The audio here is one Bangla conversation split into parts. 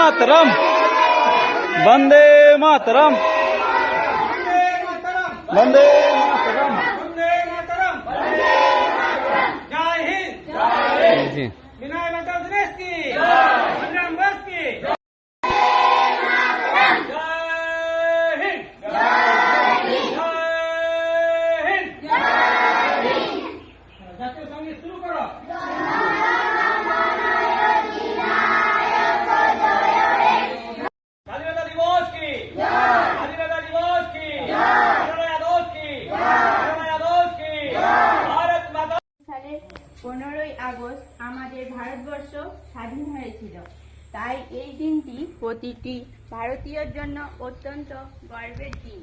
मातरम, वंदे मातरम, वंदे मातरम, जय हिंद। जी। विनय माता दिनेश की संग्राम वर्ष की जय हिंद। जय हिंद। জাতীয় সঙ্গীত শুরু করো। স্বাধীনতা দিবস কি স্বাধীনতা দিবস কি জয় আদর্শ কি জয় আদর্শ কি ভারত মাতা। সালের 15ই আগস্ট আমাদের ভারতবর্ষ স্বাধীন হয়েছিল। তাই এই দিনটি প্রতিটি ভারতীয়র জন্য অত্যন্ত গর্বের দিন।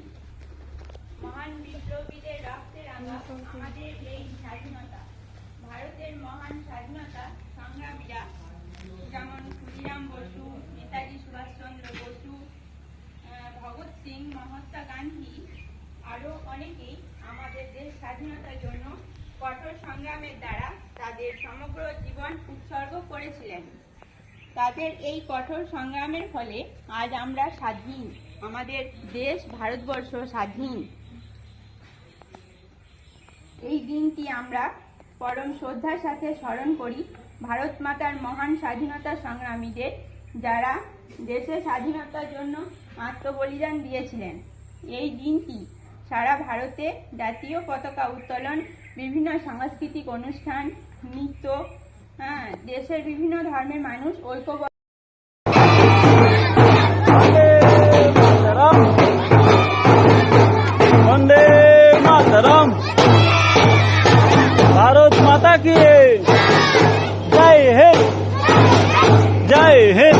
মহান বিপ্লবীদের রক্তের রাঙা আমাদের এই স্বাধীনতা। ভারতের মহান স্বাধীনতা সংগ্রামীরা যেমন ক্ষুদিরাম বসু, নেতাজি সুভাষচন্দ্র বসু, ভগৎ সিং, মহাত্মা গান্ধী আরও অনেকেই আমাদের দেশ স্বাধীনতার জন্য কঠোর সংগ্রামের দ্বারা তাদের সমগ্র জীবন উৎসর্গ করেছিলেন। তাদের এই কঠোর সংগ্রামের ফলে আজ আমরা স্বাধীন, আমাদের দেশ ভারতবর্ষ স্বাধীন। এই দিনটি আমরা পরম শ্রদ্ধার সাথে স্মরণ করি ভারত মাতার মহান স্বাধীনতা সংগ্রামীদের, যারা দেশের স্বাধীনতার জন্য আত্মবলিদান দিয়েছিলেন। এই দিনটি সারা ভারতে জাতীয় পতাকা উত্তোলন, বিভিন্ন সাংস্কৃতিক অনুষ্ঠান, নৃত্য, দেশের বিভিন্ন ধর্মের মানুষ ঐক্যবদ্ধ। वंदे मातरम, भारत माता की जय हिंद, जय हिंद।